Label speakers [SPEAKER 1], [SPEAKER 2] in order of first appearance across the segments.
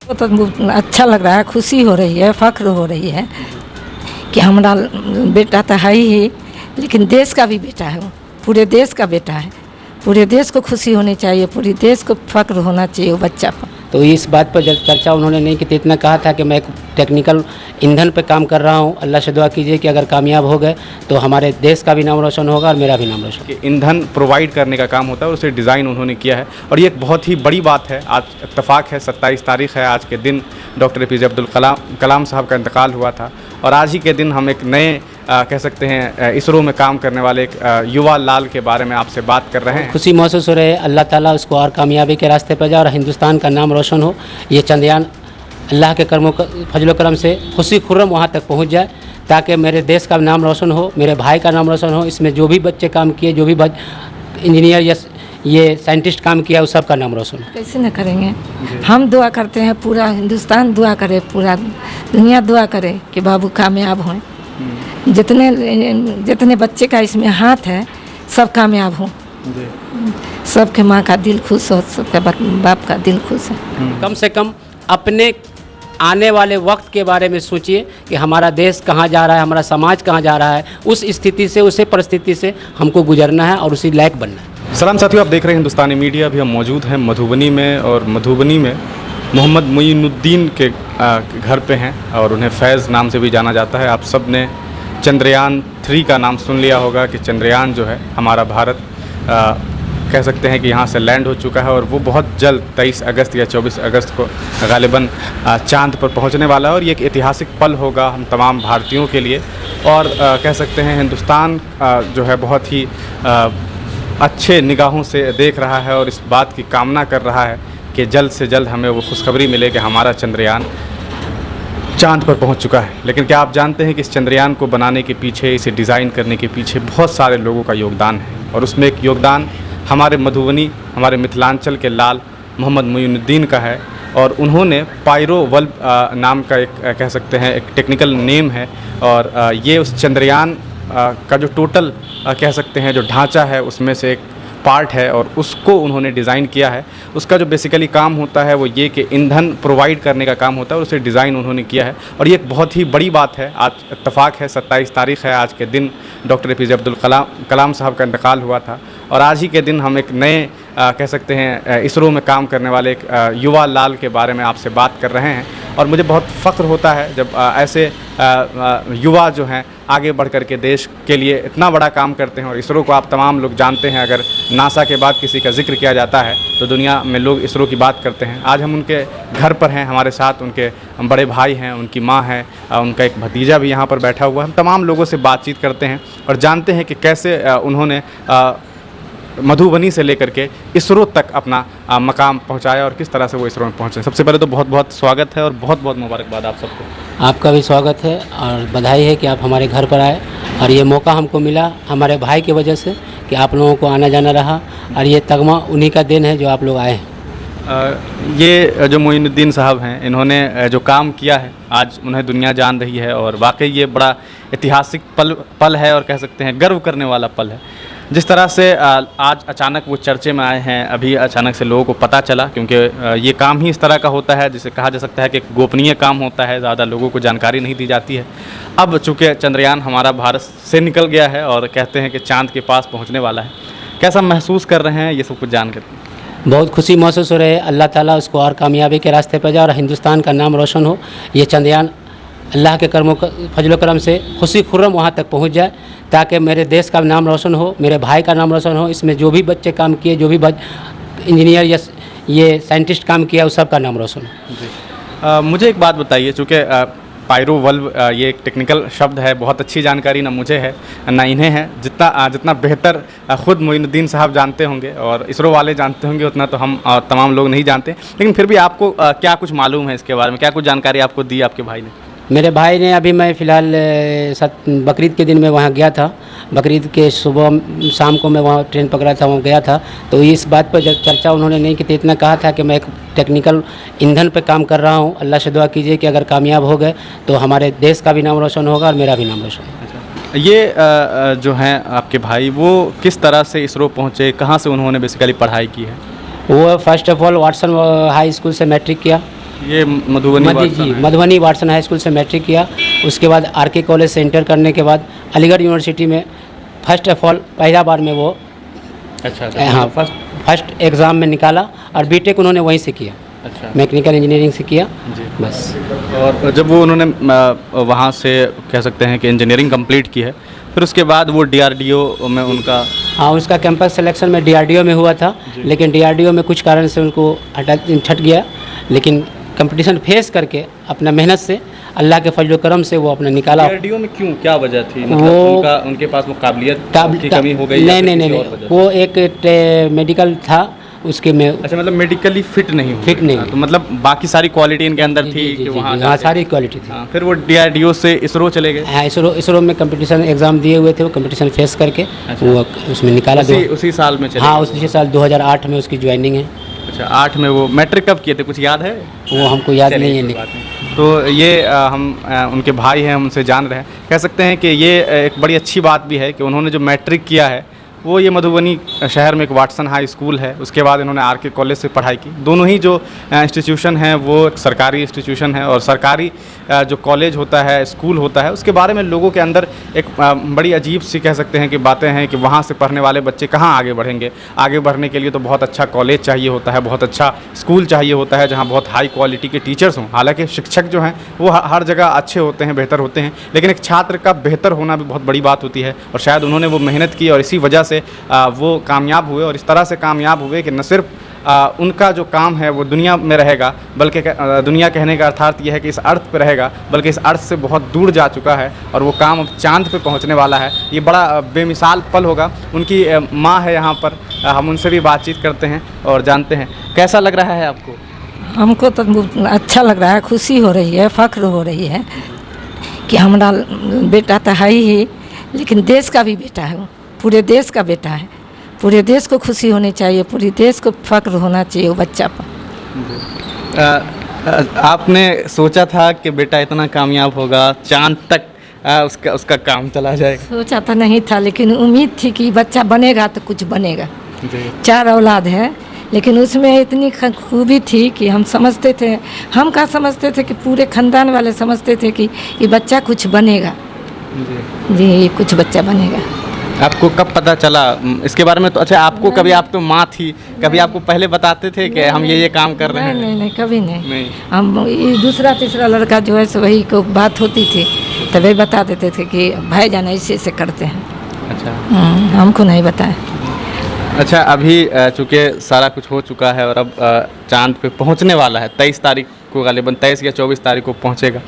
[SPEAKER 1] तो अच्छा लग रहा है, खुशी हो रही है, फ़ख्र हो रही है कि हमारा बेटा तो है ही, लेकिन देश का भी बेटा है, वो पूरे देश का बेटा है। पूरे देश को खुशी होनी चाहिए, पूरे देश को फ़ख्र होना चाहिए वो बच्चा पर।
[SPEAKER 2] तो इस बात पर जब चर्चा उन्होंने नहीं की थी, इतना कहा था कि मैं एक टेक्निकल ईंधन पे काम कर रहा हूँ, अल्लाह से दुआ कीजिए कि अगर कामयाब हो गए तो हमारे देश का भी नाम रोशन होगा और मेरा भी नाम रोशन।
[SPEAKER 3] कि ईंधन प्रोवाइड करने का काम होता है और उसे डिज़ाइन उन्होंने किया है और ये एक बहुत ही बड़ी बात है। आज इत्तेफाक है, 27 तारीख़ है, आज के दिन डॉक्टर APJ अब्दुल कलाम साहब का इंतकाल हुआ था और आज ही के दिन हम एक नए कह सकते हैं इसरो में काम करने वाले एक युवा लाल के बारे में आपसे बात कर रहे हैं।
[SPEAKER 2] खुशी महसूस हो रही है, अल्लाह ताला उसको और कामयाबी के रास्ते पर जाए और हिंदुस्तान का नाम रोशन हो। ये चंद्रयान अल्लाह के कर्मों फजल करम से खुशी खुर्रम वहाँ तक पहुँच जाए ताकि मेरे देश का नाम रोशन हो, मेरे भाई का नाम रोशन हो। इसमें जो भी बच्चे काम किए, जो भी इंजीनियर या ये साइंटिस्ट काम किया, उस सब का नाम रोशन हो।
[SPEAKER 1] कैसे न करेंगे, हम दुआ करते हैं, पूरा हिंदुस्तान दुआ करे, पूरा दुनिया दुआ करे कि बाबू कामयाब हों। जितने बच्चे का इसमें हाथ है सब कामयाब हों, सबके माँ का दिल खुश हो, सबके बाप का दिल खुश है।
[SPEAKER 2] कम से कम अपने आने वाले वक्त के बारे में सोचिए कि हमारा देश कहाँ जा रहा है, हमारा समाज कहाँ जा रहा है। उस स्थिति से, उस परिस्थिति से हमको गुजरना है और उसी लायक बनना है।
[SPEAKER 3] सलाम साथियों, आप देख रहे हैं हिंदुस्तानी मीडिया। अभी हम मौजूद हैं मधुबनी में और मधुबनी में मोहम्मद मोइनुद्दीन के घर पे हैं और उन्हें फैज़ नाम से भी जाना जाता है। आप सब ने चंद्रयान 3 का नाम सुन लिया होगा कि चंद्रयान जो है हमारा भारत कह सकते हैं कि यहाँ से लैंड हो चुका है और वो बहुत जल्द 23 अगस्त या 24 अगस्त को गालिबन चांद पर पहुँचने वाला है और ये एक ऐतिहासिक पल होगा हम तमाम भारतीयों के लिए। और कह सकते हैं हिंदुस्तान जो है बहुत ही अच्छे निगाहों से देख रहा है और इस बात की कामना कर रहा है कि जल्द से जल्द हमें वो खुशखबरी मिले कि हमारा चंद्रयान चांद पर पहुंच चुका है। लेकिन क्या आप जानते हैं कि इस चंद्रयान को बनाने के पीछे, इसे डिज़ाइन करने के पीछे बहुत सारे लोगों का योगदान है और उसमें एक योगदान हमारे मधुबनी, हमारे मिथिलांचल के लाल मोहम्मद मोइनुद्दीन का है और उन्होंने पायरोवल्व नाम का एक कह सकते हैं एक टेक्निकल नेम है और ये उस चंद्रयान का जो टोटल कह सकते हैं जो ढांचा है उसमें से एक पार्ट है और उसको उन्होंने डिज़ाइन किया है। उसका जो बेसिकली काम होता है वो ये कि ईंधन प्रोवाइड करने का काम होता है और उसे डिज़ाइन उन्होंने किया है और ये एक बहुत ही बड़ी बात है। आज इत्तेफाक है, 27 तारीख़ है, आज के दिन डॉक्टर APJ अब्दुल कलाम साहब का इंतकाल हुआ था और आज ही के दिन हम एक नए कह सकते हैं इसरो में काम करने वाले एक युवा लाल के बारे में आपसे बात कर रहे हैं और मुझे बहुत फ़ख्र होता है जब ऐसे युवा जो हैं आगे बढ़ कर के देश के लिए इतना बड़ा काम करते हैं। और इसरो को आप तमाम लोग जानते हैं, अगर नासा के बाद किसी का जिक्र किया जाता है तो दुनिया में लोग इसरो की बात करते हैं। आज हम उनके घर पर हैं, हमारे साथ उनके बड़े भाई हैं, उनकी माँ है, उनका एक भतीजा भी यहाँ पर बैठा हुआ है। हम तमाम लोगों से बातचीत करते हैं और जानते हैं कि कैसे उन्होंने मधुबनी से लेकर के इसरो तक अपना मकाम पहुंचाया और किस तरह से वो इसरो में पहुंचे। सबसे पहले तो बहुत बहुत स्वागत है और बहुत बहुत मुबारकबाद आप सबको।
[SPEAKER 2] आपका भी स्वागत है और बधाई है कि आप हमारे घर पर आए और ये मौका हमको मिला हमारे भाई की वजह से कि आप लोगों को आना जाना रहा और ये तगमा उन्हीं का दिन है जो आप लोग आए हैं।
[SPEAKER 3] ये जो मोइनुद्दीन साहब हैं, इन्होंने जो काम किया है आज उन्हें दुनिया जान रही है और वाकई ये बड़ा ऐतिहासिक पल है और कह सकते हैं गर्व करने वाला पल है। जिस तरह से आज अचानक वो चर्चे में आए हैं, अभी अचानक से लोगों को पता चला क्योंकि ये काम ही इस तरह का होता है जिसे कहा जा सकता है कि गोपनीय काम होता है, ज़्यादा लोगों को जानकारी नहीं दी जाती है। अब चूँकि चंद्रयान हमारा भारत से निकल गया है और कहते हैं कि चाँद के पास पहुँचने वाला है, कैसा महसूस कर रहे हैं ये सब कुछ जान कर?
[SPEAKER 2] बहुत खुशी महसूस हो रही है, अल्लाह ताला उसको और कामयाबी के रास्ते पर जाए और हिंदुस्तान का नाम रोशन हो। ये चंद्रयान अल्लाह के कर्मों फजल करम से खुशी खुर्रम वहाँ तक पहुँच जाए ताकि मेरे देश का नाम रोशन हो, मेरे भाई का नाम रोशन हो। इसमें जो भी बच्चे काम किए, जो भी इंजीनियर या ये साइंटिस्ट काम किया, उस सब का नाम रोशन हो।
[SPEAKER 3] जी मुझे एक बात बताइए, चूँकि पायरोवल्व ये एक टेक्निकल शब्द है, बहुत अच्छी जानकारी ना मुझे है ना इन्हें है। जितना बेहतर ख़ुद मोइनुद्दीन साहब जानते होंगे और इसरो वाले जानते होंगे उतना तो हम तमाम लोग नहीं जानते। लेकिन फिर भी आपको क्या कुछ मालूम है इसके बारे में, क्या कुछ जानकारी आपको दी आपके भाई ने?
[SPEAKER 2] मेरे भाई ने अभी मैं फ़िलहाल बकरीद के दिन में वहाँ गया था, बकरीद के सुबह शाम को मैं वहाँ ट्रेन पकड़ा था, वहाँ गया था। तो इस बात पर जब चर्चा उन्होंने नहीं की थी, इतना कहा था कि मैं एक टेक्निकल ईंधन पे काम कर रहा हूँ, अल्लाह से दुआ कीजिए कि अगर कामयाब हो गए तो हमारे देश का भी नाम रोशन होगा और मेरा भी नाम रोशन होगा।
[SPEAKER 3] ये जो हैं आपके भाई, वो किस तरह से इसरो पहुँचे, कहाँ से उन्होंने बेसिकली पढ़ाई की है?
[SPEAKER 2] वो first of all Watson high school से मैट्रिक किया
[SPEAKER 3] ये मधुबनी वाटसन है।
[SPEAKER 2] मधुबनी वाटसन हाई स्कूल से मैट्रिक किया। उसके बाद आरके कॉलेज से इंटर करने के बाद अलीगढ़ यूनिवर्सिटी में फर्स्ट ऑफ ऑल पहला बार में वो हाँ फर्स्ट एग्ज़ाम में निकाला और बीटेक उन्होंने वहीं से किया।
[SPEAKER 3] अच्छा,
[SPEAKER 2] मैकेनिकल इंजीनियरिंग से किया
[SPEAKER 3] जी।
[SPEAKER 2] बस।
[SPEAKER 3] और जब वो उन्होंने वहाँ से कह सकते हैं कि इंजीनियरिंग कंप्लीट की है, फिर उसके बाद वो डीआरडीओ में उनका
[SPEAKER 2] हाँ उसका कैंपस सिलेक्शन में डीआरडीओ में हुआ था, लेकिन डीआरडीओ में कुछ कारण से उनको छट गया। लेकिन कंपटीशन फेस करके अपना मेहनत से अल्लाह के फजल करम से वो अपना निकाला।
[SPEAKER 3] डीआरडीओ में क्यों, क्या वजह थी? मतलब
[SPEAKER 2] वो
[SPEAKER 3] उनके पास वो काबिलियत की कमी हो गई?
[SPEAKER 2] नहीं, वो एक मेडिकल था उसके में।
[SPEAKER 3] अच्छा, मतलब मेडिकली फिट नहीं
[SPEAKER 2] हुए।
[SPEAKER 3] तो मतलब बाकी सारी क्वालिटी इनके अंदर थी कि वहाँ
[SPEAKER 2] हाँ सारी क्वालिटी थी।
[SPEAKER 3] फिर वो डीआरडीओ से इसरो चले गए।
[SPEAKER 2] हाँ इसरो में कंपटीशन एग्ज़ाम दिए हुए थे, वो कंपटीशन फेस करके वो उसमें निकाला।
[SPEAKER 3] उसी साल में चले?
[SPEAKER 2] हाँ उसी साल 2008 में उसकी ज्वाइनिंग है।
[SPEAKER 3] अच्छा, 8 में वो मैट्रिक कब किए थे, कुछ याद है?
[SPEAKER 2] वो हमको याद नहीं है।
[SPEAKER 3] तो ये हम उनके भाई हैं, हम उनसे जान रहे हैं। कह सकते हैं कि ये एक बड़ी अच्छी बात भी है कि उन्होंने जो मैट्रिक किया है वो ये मधुबनी शहर में एक वाटसन हाई स्कूल है, उसके बाद इन्होंने आरके कॉलेज से पढ़ाई की। दोनों ही जो इंस्टीट्यूशन हैं वो एक सरकारी इंस्टीट्यूशन है, और सरकारी जो कॉलेज होता है, स्कूल होता है, उसके बारे में लोगों के अंदर एक बड़ी अजीब सी कह सकते हैं कि बातें हैं कि वहाँ से पढ़ने वाले बच्चे कहाँ आगे बढ़ेंगे। आगे बढ़ने के लिए तो बहुत अच्छा कॉलेज चाहिए होता है, बहुत अच्छा स्कूल चाहिए होता है जहाँ बहुत हाई क्वालिटी के टीचर्स हों। हालाँकि शिक्षक जो हैं वो हर जगह अच्छे होते हैं, बेहतर होते हैं, लेकिन एक छात्र का बेहतर होना भी बहुत बड़ी बात होती है। और शायद उन्होंने वो मेहनत की और इसी वजह से वो कामयाब हुए, और इस तरह से कामयाब हुए कि न सिर्फ उनका जो काम है वो दुनिया में रहेगा, बल्कि दुनिया कहने का अर्थात यह है कि इस अर्थ पे रहेगा, बल्कि इस अर्थ से बहुत दूर जा चुका है और वो काम अब चांद पे पहुंचने वाला है। ये बड़ा बेमिसाल पल होगा। उनकी माँ है यहाँ पर, हम उनसे भी बातचीत करते हैं और जानते हैं कैसा लग रहा है आपको।
[SPEAKER 1] हमको तो अच्छा लग रहा है, खुशी हो रही है, फ़ख्र हो रही है कि हमारा बेटा तो है ही, लेकिन देश का भी बेटा है, वो पूरे देश का बेटा है। पूरे देश को खुशी होनी चाहिए, पूरे देश को फ़ख्र होना चाहिए वो बच्चा पर।
[SPEAKER 3] आपने सोचा था कि बेटा इतना कामयाब होगा, चांद तक उसका काम चला जाएगा?
[SPEAKER 1] सोचा तो नहीं था, लेकिन उम्मीद थी कि बच्चा बनेगा तो कुछ बनेगा। 4 औलाद है, लेकिन उसमें इतनी खूबी थी कि हम समझते थे, हम क्या समझते थे कि पूरे ख़ानदान वाले समझते थे कि ये बच्चा कुछ बनेगा। जी ये कुछ बच्चा बनेगा।
[SPEAKER 3] आपको कब पता चला इसके बारे में? तो अच्छा, आपको कभी, आप तो माँ थी, कभी आपको पहले बताते थे कि हम ये काम कर रहे हैं?
[SPEAKER 1] नहीं, कभी नहीं। हम ये दूसरा तीसरा लड़का जो है सो वही को बात होती थी तभी बता देते थे कि भाईजान ऐसे करते हैं। अच्छा, हमको नहीं बताया।
[SPEAKER 3] अच्छा, अभी चूँकि सारा कुछ हो चुका है और अब चांद पे पहुंचने वाला है, 23 तारीख को, गालिबन 23 या 24 तारीख को पहुंचेगा,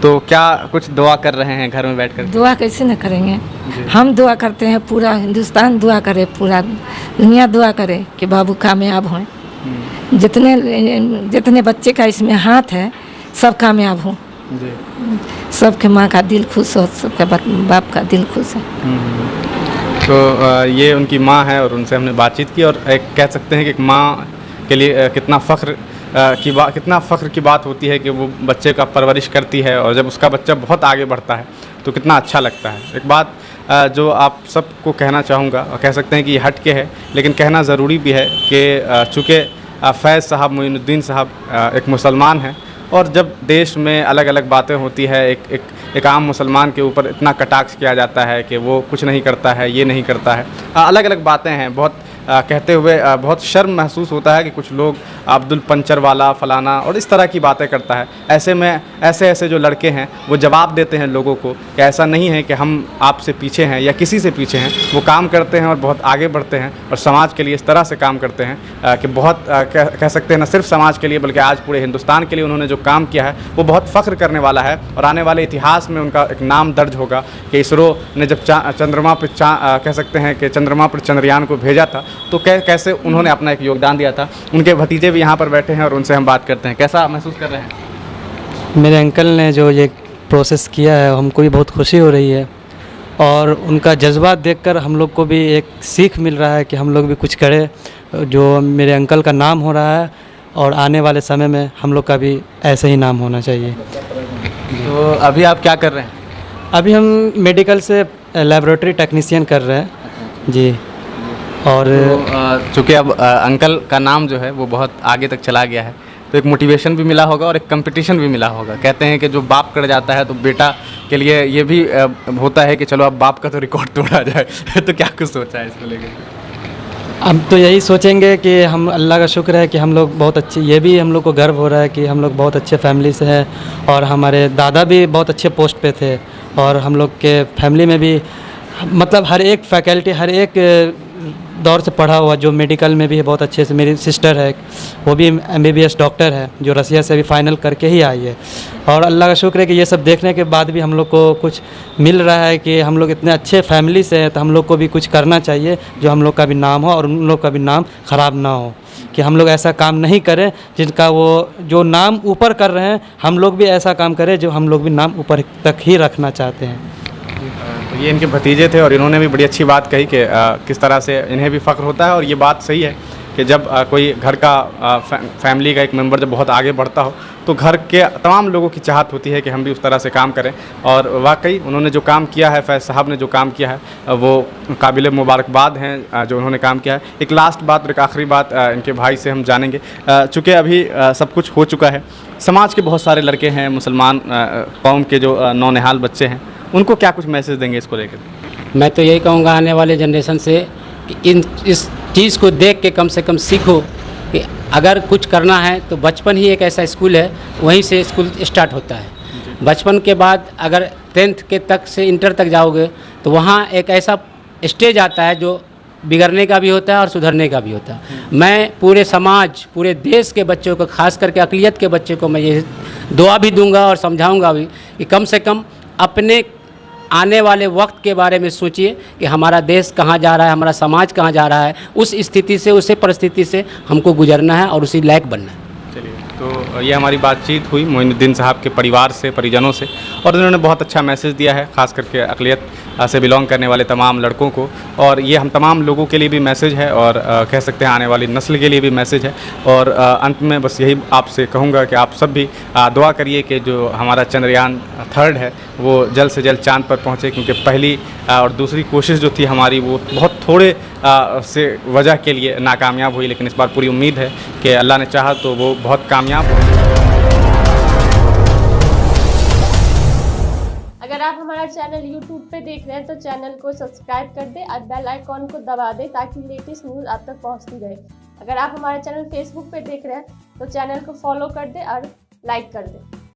[SPEAKER 3] तो क्या कुछ दुआ कर रहे हैं घर में बैठकर? दुआ
[SPEAKER 1] कैसे न करेंगे, हम दुआ करते हैं, पूरा हिंदुस्तान दुआ करे, पूरा दुनिया दुआ करे कि बाबू कामयाब हों। जितने बच्चे का इसमें हाथ है सब कामयाब हों, सबके माँ का दिल खुश हो, सबके बाप का दिल खुश है।
[SPEAKER 3] तो ये उनकी माँ है और उनसे हमने बातचीत की, और एक कह सकते हैं कि एक माँ के लिए कितना फ़ख्र की बात होती है कि वो बच्चे का परवरिश करती है, और जब उसका बच्चा बहुत आगे बढ़ता है तो कितना अच्छा लगता है। एक बात जो आप सबको कहना चाहूँगा, और कह सकते हैं कि ये हट के है लेकिन कहना ज़रूरी भी है कि चूँकि फैज़ साहब, मोइनुद्दीन साहब एक मुसलमान हैं, और जब देश में अलग अलग बातें होती है, एक आम मुसलमान के ऊपर इतना कटाक्ष किया जाता है कि वो कुछ नहीं करता है, ये नहीं करता है, अलग अलग बातें हैं, बहुत कहते हुए बहुत शर्म महसूस होता है कि कुछ लोग अब्दुल पंचर वाला फलाना और इस तरह की बातें करता है। ऐसे में ऐसे जो लड़के हैं वो जवाब देते हैं लोगों को कि ऐसा नहीं है कि हम आपसे पीछे हैं या किसी से पीछे हैं, वो काम करते हैं और बहुत आगे बढ़ते हैं और समाज के लिए इस तरह से काम करते हैं कि बहुत कह सकते हैं न सिर्फ समाज के लिए बल्कि आज पूरे हिंदुस्तान के लिए उन्होंने जो काम किया है वो बहुत फ़ख्र करने वाला है, और आने वाले इतिहास में उनका एक नाम दर्ज होगा कि इसरो ने जब चंद्रमा पर कह सकते हैं कि चंद्रमा पर चंद्रयान को भेजा था तो कैसे उन्होंने अपना एक योगदान दिया था। उनके भतीजे भी यहाँ पर बैठे हैं और उनसे हम बात करते हैं। कैसा महसूस कर रहे हैं?
[SPEAKER 4] मेरे अंकल ने जो ये प्रोसेस किया है हमको भी बहुत खुशी हो रही है, और उनका जज्बा देखकर हम लोग को भी एक सीख मिल रहा है कि हम लोग भी कुछ करें। जो मेरे अंकल का नाम हो रहा है और आने वाले समय में हम लोग का भी ऐसे ही नाम होना चाहिए।
[SPEAKER 3] तो अभी आप क्या कर रहे हैं?
[SPEAKER 4] अभी हम मेडिकल से लैबोरेटरी टेक्नीशियन कर रहे हैं जी। और
[SPEAKER 3] चूँकि अब अंकल का नाम जो है वो बहुत आगे तक चला गया है, तो एक मोटिवेशन भी मिला होगा और एक कंपटीशन भी मिला होगा। कहते हैं कि जो बाप कर जाता है तो बेटा के लिए ये भी होता है कि चलो अब बाप का तो रिकॉर्ड तोड़ा जाए। तो क्या कुछ सोचा है इसको लेकर?
[SPEAKER 4] हम तो यही सोचेंगे कि हम अल्लाह का शुक्र है कि हम लोग बहुत अच्छे, ये भी हम लोग को गर्व हो रहा है कि हम लोग बहुत अच्छे फैमिली से हैं और हमारे दादा भी बहुत अच्छे पोस्ट पे थे और हम लोग के फैमिली में भी मतलब हर एक फैकल्टी, हर एक दौर से पढ़ा हुआ, जो मेडिकल में भी है बहुत अच्छे से। मेरी सिस्टर है, वो भी MBBS डॉक्टर है, जो रसिया से अभी फाइनल करके ही आई है। और अल्लाह का शुक्र है कि ये सब देखने के बाद भी हम लोग को कुछ मिल रहा है कि हम लोग इतने अच्छे फैमिली से हैं, तो हम लोग को भी कुछ करना चाहिए जो हम लोग का भी नाम हो और उन लोग का भी नाम ख़राब ना हो, कि हम लोग ऐसा काम नहीं करें जिनका वो जो नाम ऊपर कर रहे हैं, हम लोग भी ऐसा काम करें जो हम लोग भी नाम ऊपर तक ही रखना चाहते हैं।
[SPEAKER 3] तो ये इनके भतीजे थे और इन्होंने भी बड़ी अच्छी बात कही कि किस तरह से इन्हें भी फ़ख्र होता है। और ये बात सही है कि जब कोई घर का फैमिली का एक मेंबर जब बहुत आगे बढ़ता हो तो घर के तमाम लोगों की चाहत होती है कि हम भी उस तरह से काम करें। और वाकई उन्होंने जो काम किया है, फैज़ साहब ने जो काम किया है, वो काबिल मुबारकबाद हैं जो उन्होंने काम किया है। एक लास्ट बात और एक आखिरी बात इनके भाई से हम जानेंगे। चूँकि अभी सब कुछ हो चुका है, समाज के बहुत सारे लड़के हैं, मुसलमान कौम के जो नौनिहाल बच्चे हैं, उनको क्या कुछ मैसेज देंगे इसको लेकर?
[SPEAKER 2] मैं तो यही कहूँगा आने वाले जनरेशन से कि इस चीज़ को देख के कम से कम सीखो कि अगर कुछ करना है तो बचपन ही एक ऐसा स्कूल है, वहीं से स्कूल स्टार्ट होता है। बचपन के बाद अगर 10th के तक से इंटर तक जाओगे तो वहाँ एक ऐसा स्टेज आता है जो बिगड़ने का भी होता है और सुधरने का भी होता है। मैं पूरे समाज, पूरे देश के बच्चों को, खास करके अक़लियत के बच्चे को मैं ये दुआ भी दूंगा और समझाऊंगा भी कि कम से कम अपने आने वाले वक्त के बारे में सोचिए कि हमारा देश कहाँ जा रहा है, हमारा समाज कहाँ जा रहा है। उस स्थिति से, उस परिस्थिति से हमको गुजरना है और उसी लायक बनना है।
[SPEAKER 3] चलिए, तो ये हमारी बातचीत हुई मोइनुद्दीन साहब के परिवार से, परिजनों से, और उन्होंने बहुत अच्छा मैसेज दिया है, ख़ास करके अक़लियत से बिलोंग करने वाले तमाम लड़कों को। और ये हम तमाम लोगों के लिए भी मैसेज है और कह सकते हैं आने वाली नस्ल के लिए भी मैसेज है। और अंत में बस यही आपसे कहूँगा कि आप सब भी दुआ करिए कि जो हमारा चंद्रयान 3 है वो जल्द से जल्द चाँद पर पहुँचे, क्योंकि पहली और दूसरी कोशिश जो थी हमारी वो बहुत थोड़े से वजह के लिए नाकामयाब हुई, लेकिन इस बार पूरी उम्मीद है कि अल्लाह ने चाहा तो वो बहुत कामयाब हो।
[SPEAKER 5] अगर आप हमारा चैनल YouTube पे देख रहे हैं तो चैनल को सब्सक्राइब कर दें और बेल आइकॉन को दबा दें ताकि लेटेस्ट न्यूज़ आप तक पहुंचती रहे। अगर आप हमारा चैनल Facebook पे देख रहे हैं तो चैनल को फॉलो कर दें और लाइक कर दें।